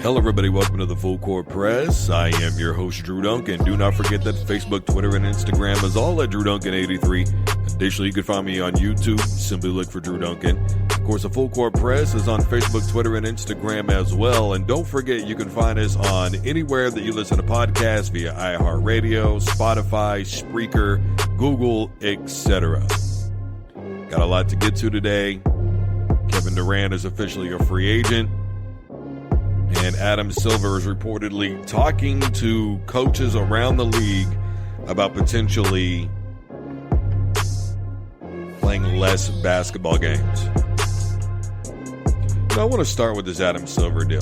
Hello, everybody. Welcome to the Full Court Press. I am your host, Drew Duncan. Do not forget that Facebook, Twitter, and Instagram is all at Drew Duncan 83. Additionally, you can find me on YouTube. Simply look for Drew Duncan. Of course, the Full Court Press is on Facebook, Twitter, and Instagram as well. And don't forget, you can find us on anywhere that you listen to podcasts via iHeartRadio, Spotify, Spreaker, Google, etc. Got a lot to get to today. Kevin Durant is officially a free agent. And Adam Silver is reportedly talking to coaches around the league about potentially playing less basketball games. I want to start with this Adam Silver deal.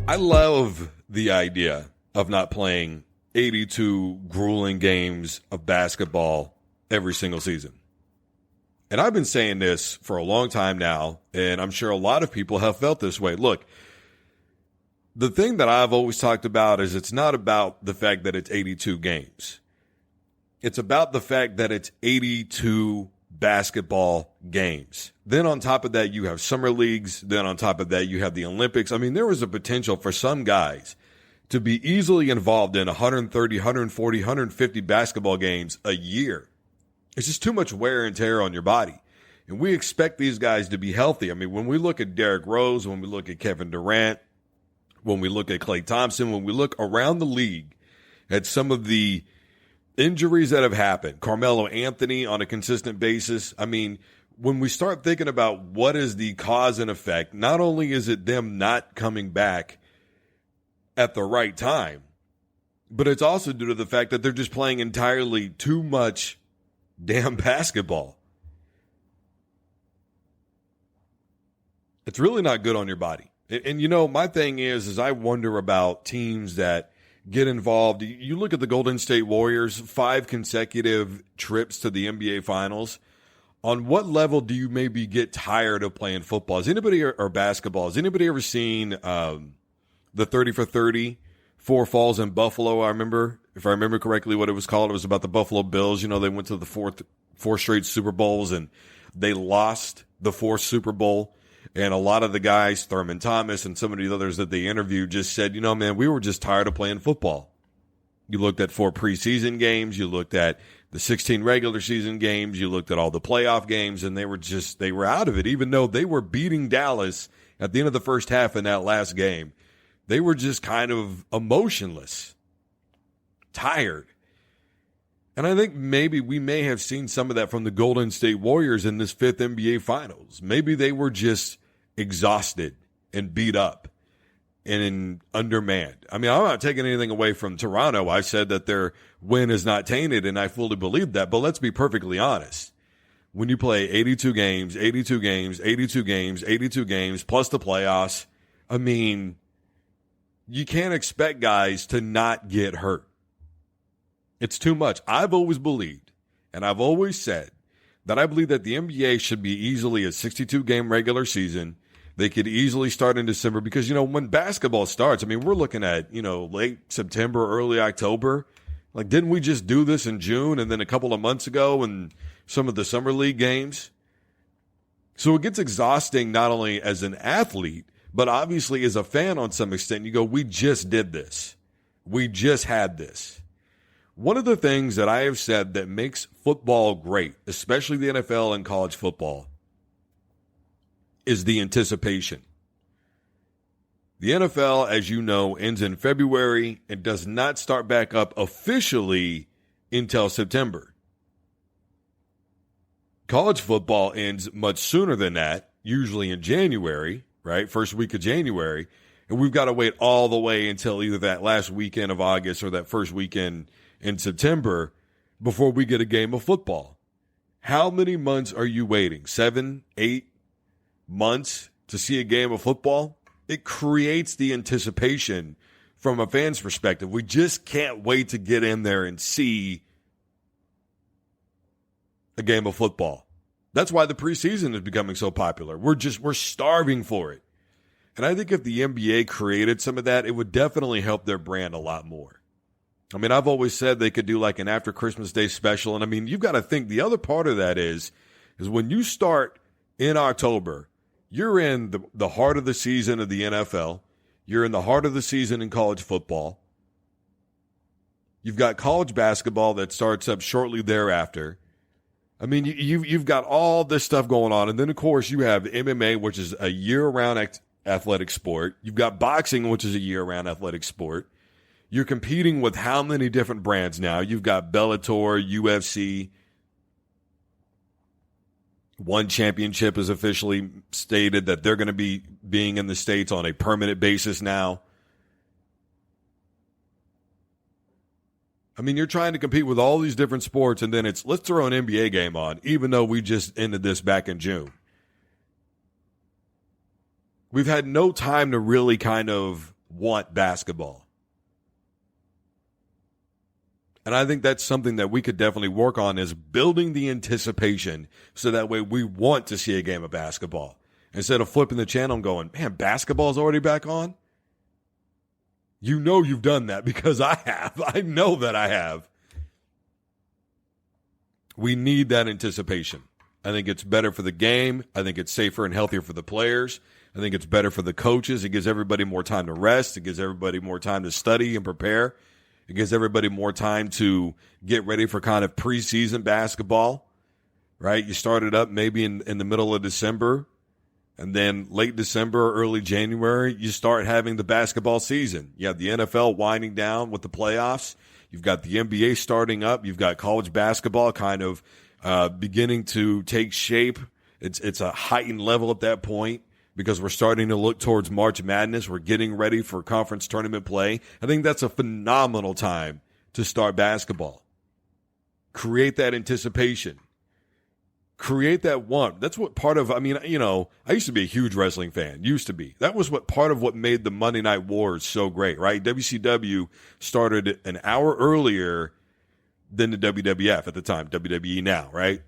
I love the idea of not playing 82 grueling games of basketball every single season. And I've been saying this for a long time now, and I'm sure a lot of people have felt this way. Look, the thing that I've always talked about is it's not about the fact that it's 82 games. It's about the fact that it's 82 basketball games. Then on top of that, you have summer leagues. Then on top of that, you have the Olympics. I mean, there was a potential for some guys to be easily involved in 130, 140, 150 basketball games a year. It's just too much wear and tear on your body. And we expect these guys to be healthy. I mean, when we look at Derrick Rose, when we look at Kevin Durant, when we look at Klay Thompson, when we look around the league at some of the injuries that have happened, Carmelo Anthony on a consistent basis. I mean, when we start thinking about what is the cause and effect, not only is it them not coming back at the right time, but it's also due to the fact that they're just playing entirely too much damn basketball. It's really not good on your body. And you know, my thing is I wonder about teams that get involved. You look at the Golden State Warriors, 5 consecutive trips to the NBA Finals. On what level do you maybe get tired of playing football? Has anybody, or basketball, has anybody ever seen the 30 for 30, 4 falls in Buffalo? If I remember correctly what it was called, it was about the Buffalo Bills. You know, they went to the four straight Super Bowls and they lost the 4th Super Bowl. And a lot of the guys, Thurman Thomas and some of the others that they interviewed, just said, you know, man, we were just tired of playing football. You looked at 4 preseason games, you looked at the 16 regular season games, you looked at all the playoff games, and they were out of it. Even though they were beating Dallas at the end of the first half in that last game, they were just kind of emotionless, tired. And I think maybe we may have seen some of that from the Golden State Warriors in this 5th NBA Finals. Maybe they were just exhausted and beat up and undermanned. I mean, I'm not taking anything away from Toronto. I said that their win is not tainted, and I fully believe that. But let's be perfectly honest. When you play 82 games, 82 games, 82 games, 82 games, plus the playoffs, I mean, you can't expect guys to not get hurt. It's too much. I've always believed, and I've always said, that I believe that the NBA should be easily a 62-game regular season. They could easily start in December because, you know, when basketball starts, I mean, we're looking at, you know, late September, early October. Like, didn't we just do this in June and then a couple of months ago in some of the summer league games? So it gets exhausting not only as an athlete, but obviously as a fan on some extent. You go, we just did this. We just had this. One of the things that I have said that makes football great, especially the NFL and college football, is the anticipation. The NFL, as you know, ends in February and does not start back up officially until September. College football ends much sooner than that, usually in January, right? First week of January. And we've got to wait all the way until either that last weekend of August or that first weekend in September before we get a game of football. How many months are you waiting? 7, 8 months to see a game of football? It creates the anticipation from a fan's perspective. We just can't wait to get in there and see a game of football. That's why the preseason is becoming so popular. We're starving for it. And I think if the NBA created some of that, it would definitely help their brand a lot more. I mean, I've always said they could do like an after Christmas Day special. And I mean, you've got to think the other part of that is when you start in October You're in the heart of the season of the NFL. You're in the heart of the season in college football. You've got college basketball that starts up shortly thereafter. I mean, you've got all this stuff going on. And then, of course, you have MMA, which is a year-round athletic sport. You've got boxing, which is a year-round athletic sport. You're competing with how many different brands now? You've got Bellator, UFC. One championship is officially stated that they're going to be being in the States on a permanent basis now. I mean, you're trying to compete with all these different sports, and then let's throw an NBA game on, even though we just ended this back in June. We've had no time to really kind of want basketball. And I think that's something that we could definitely work on, is building the anticipation so that way we want to see a game of basketball. Instead of flipping the channel and going, man, basketball's already back on? You know you've done that, because I have. I know that I have. We need that anticipation. I think it's better for the game. I think it's safer and healthier for the players. I think it's better for the coaches. It gives everybody more time to rest. It gives everybody more time to study and prepare. It gives everybody more time to get ready for kind of preseason basketball, right? You start it up maybe in the middle of December. And then late December, early January, you start having the basketball season. You have the NFL winding down with the playoffs. You've got the NBA starting up. You've got college basketball kind of beginning to take shape. It's a heightened level at that point, because we're starting to look towards March Madness. We're getting ready for conference tournament play. I think that's a phenomenal time to start basketball. Create that anticipation. Create that want. That's what part of, I mean, you know, I used to be a huge wrestling fan. Used to be. That was what part of what made the Monday Night Wars so great, right? WCW started an hour earlier than the WWF at the time, WWE now, right?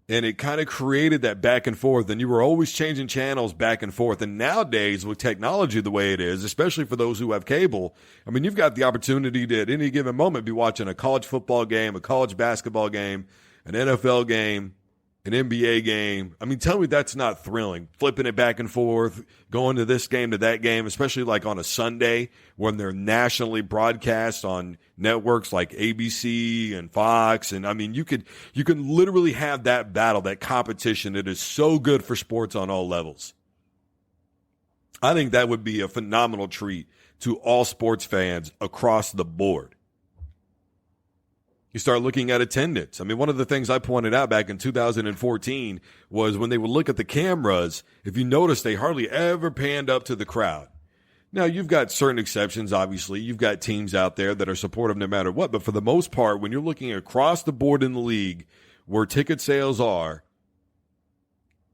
And it kind of created that back and forth, and you were always changing channels back and forth. And nowadays, with technology the way it is, especially for those who have cable, I mean, you've got the opportunity to, at any given moment, be watching a college football game, a college basketball game, an NFL game, an NBA game. I mean, tell me that's not thrilling. Flipping it back and forth, going to this game to that game, especially like on a Sunday when they're nationally broadcast on networks like ABC and Fox. And I mean, you can literally have that battle, that competition that is so good for sports on all levels. I think that would be a phenomenal treat to all sports fans across the board. You start looking at attendance. I mean, one of the things I pointed out back in 2014 was when they would look at the cameras, if you notice, they hardly ever panned up to the crowd. Now, you've got certain exceptions, obviously. You've got teams out there that are supportive no matter what. But for the most part, when you're looking across the board in the league where ticket sales are,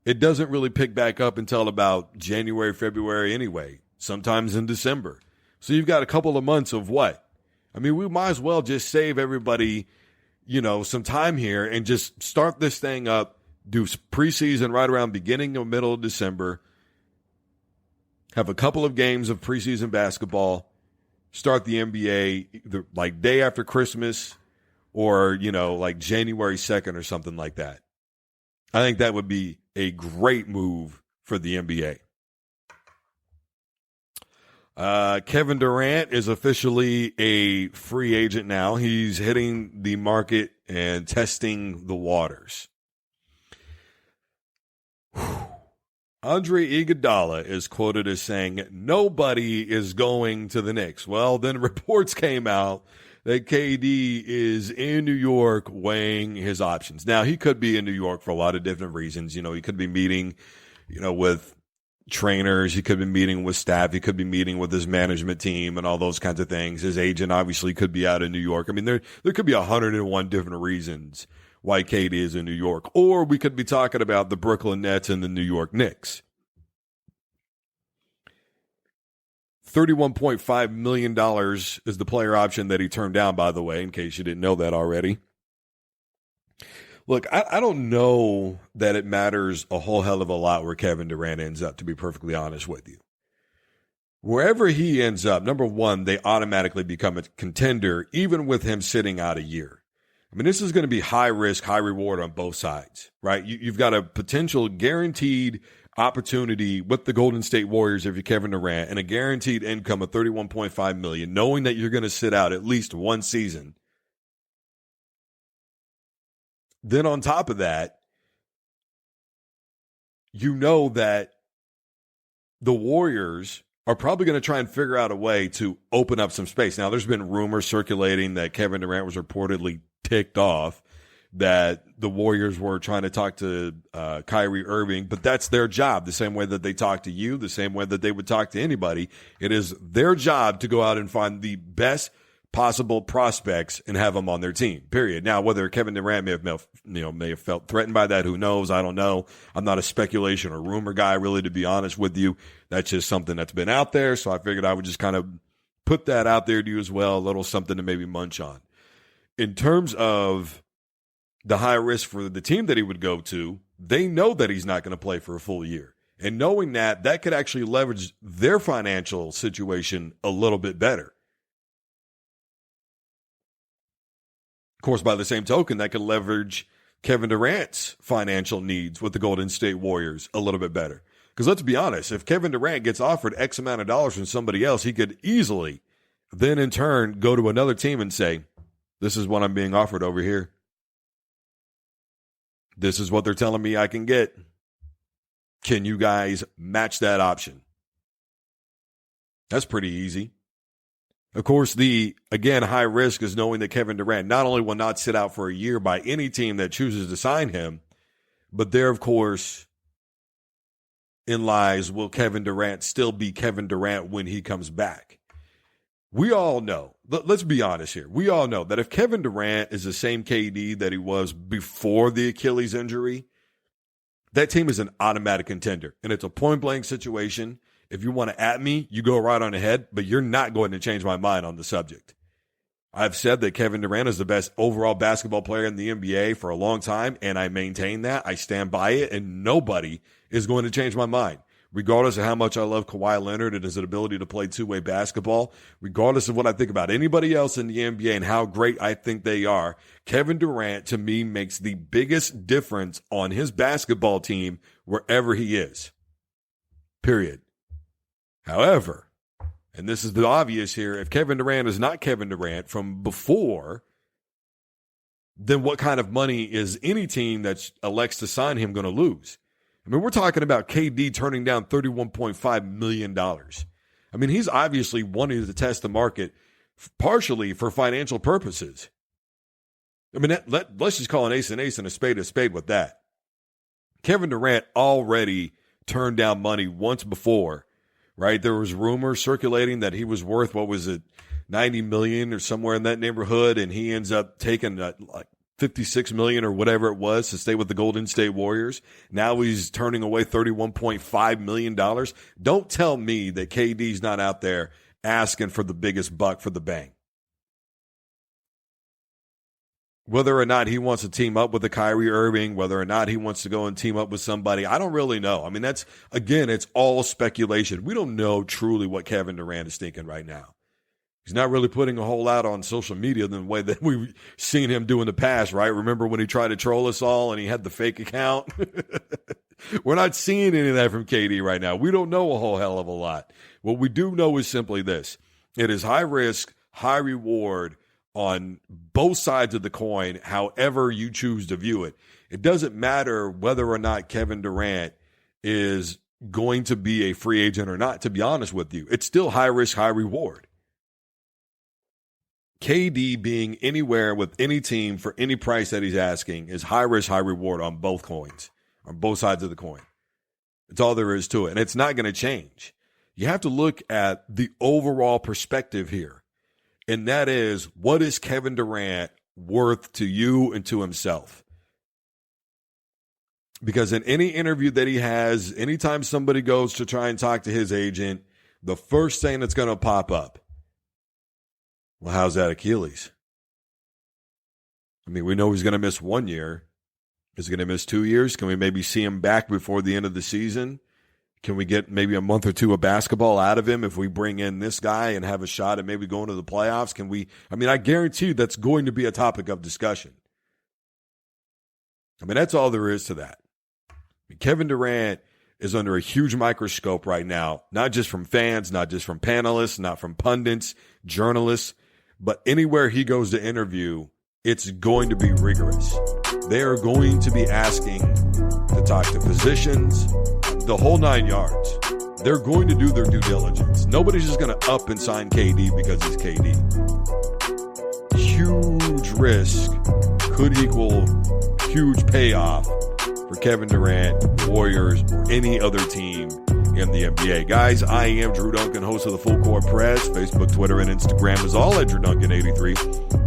it doesn't really pick back up until about January, February anyway, sometimes in December. So you've got a couple of months of what? I mean, we might as well just save everybody, you know, some time here and just start this thing up, do preseason right around beginning or middle of December, have a couple of games of preseason basketball, start the NBA either like day after Christmas or, you know, like January 2nd or something like that. I think that would be a great move for the NBA. Kevin Durant is officially a free agent now. He's hitting the market and testing the waters. Andre Iguodala is quoted as saying, nobody is going to the Knicks. Well, then reports came out that KD is in New York weighing his options. Now, he could be in New York for a lot of different reasons. You know, he could be meeting, you know, with trainers. He could be meeting with staff. He could be meeting with his management team and all those kinds of things. His agent obviously could be out in New York. I mean, there could be 101 different reasons why KD is in New York. Or we could be talking about the Brooklyn Nets and the New York Knicks. $31.5 million is the player option that he turned down, by the way, in case you didn't know that already. Look, I don't know that it matters a whole hell of a lot where Kevin Durant ends up, to be perfectly honest with you. Wherever he ends up, number one, they automatically become a contender, even with him sitting out a year. I mean, this is going to be high risk, high reward on both sides, right? You've got a potential guaranteed opportunity with the Golden State Warriors if you're Kevin Durant, and a guaranteed income of $31.5 million, knowing that you're going to sit out at least one season. Then on top of that, you know that the Warriors are probably going to try and figure out a way to open up some space. Now, there's been rumors circulating that Kevin Durant was reportedly ticked off that the Warriors were trying to talk to Kyrie Irving, but that's their job, the same way that they talk to you, the same way that they would talk to anybody. It is their job to go out and find the best possible prospects and have them on their team, period. Now, whether Kevin Durant may have felt threatened by that, who knows? I don't know. I'm not a speculation or rumor guy, really, to be honest with you. That's just something that's been out there, so I figured I would just kind of put that out there to you as well, a little something to maybe munch on. In terms of the high risk for the team that he would go to, they know that he's not going to play for a full year. And knowing that, that could actually leverage their financial situation a little bit better. Of course, by the same token, that could leverage Kevin Durant's financial needs with the Golden State Warriors a little bit better. Because let's be honest, if Kevin Durant gets offered X amount of dollars from somebody else, he could easily then in turn go to another team and say, this is what I'm being offered over here. This is what they're telling me I can get. Can you guys match that option? That's pretty easy. Of course, the, again, high risk is knowing that Kevin Durant not only will not sit out for a year by any team that chooses to sign him, but there, of course, in lies, will Kevin Durant still be Kevin Durant when he comes back? We all know, let's be honest here, we all know that if Kevin Durant is the same KD that he was before the Achilles injury, that team is an automatic contender. And it's a point-blank situation. If you want to at me, you go right on ahead, but you're not going to change my mind on the subject. I've said that Kevin Durant is the best overall basketball player in the NBA for a long time, and I maintain that. I stand by it, and nobody is going to change my mind. Regardless of how much I love Kawhi Leonard and his ability to play two-way basketball, regardless of what I think about anybody else in the NBA and how great I think they are, Kevin Durant, to me, makes the biggest difference on his basketball team wherever he is. Period. However, and this is the obvious here, if Kevin Durant is not Kevin Durant from before, then what kind of money is any team that elects to sign him going to lose? I mean, we're talking about KD turning down $31.5 million. I mean, he's obviously wanting to test the market partially for financial purposes. I mean, let's just call an ace and a spade with that. Kevin Durant already turned down money once before, right? There was rumors circulating that he was worth, what was it, $90 million or somewhere in that neighborhood, and he ends up taking like $56 million or whatever it was to stay with the Golden State Warriors. Now he's turning away $31.5 million. Don't tell me that KD's not out there asking for the biggest buck for the bank. Whether or not he wants to team up with a Kyrie Irving, whether or not he wants to go and team up with somebody, I don't really know. I mean, that's, again, it's all speculation. We don't know truly what Kevin Durant is thinking right now. He's not really putting a whole lot on social media than the way that we've seen him do in the past, right? Remember when he tried to troll us all and he had the fake account? We're not seeing any of that from KD right now. We don't know a whole hell of a lot. What we do know is simply this. It is high risk, high reward on both sides of the coin, however you choose to view it. It doesn't matter whether or not Kevin Durant is going to be a free agent or not, to be honest with you. It's still high risk, high reward. KD being anywhere with any team for any price that he's asking is high risk, high reward on both coins, on both sides of the coin. It's all there is to it. And it's not going to change. You have to look at the overall perspective here. And that is, what is Kevin Durant worth to you and to himself? Because in any interview that he has, anytime somebody goes to try and talk to his agent, the first thing that's going to pop up, well, how's that Achilles? I mean, we know he's going to miss 1 year. Is he going to miss 2 years? Can we maybe see him back before the end of the season? Can we get maybe a month or two of basketball out of him if we bring in this guy and have a shot at maybe going to the playoffs? Can we? I mean, I guarantee you that's going to be a topic of discussion. I mean, that's all there is to that. I mean, Kevin Durant is under a huge microscope right now, not just from fans, not just from panelists, not from pundits, journalists, but anywhere he goes to interview, it's going to be rigorous. They are going to be asking to talk to physicians, the whole 9 yards. They're going to do their due diligence. Nobody's just going to up and sign KD because he's KD. Huge risk could equal huge payoff for Kevin Durant, Warriors, or any other team in the NBA. Guys, I am Drew Duncan, host of the Full Court Press. Facebook, Twitter, and Instagram is all at Drew Duncan 83.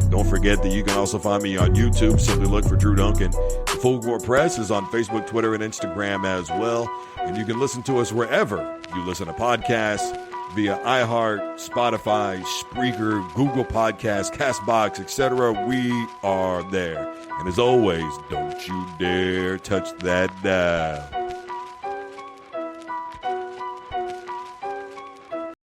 Don't forget that you can also find me on YouTube. Simply look for Drew Duncan. The Full Court Press is on Facebook, Twitter, and Instagram as well. And you can listen to us wherever you listen to podcasts, via iHeart, Spotify, Spreaker, Google Podcasts, CastBox, etc. We are there. And as always, don't you dare touch that dial.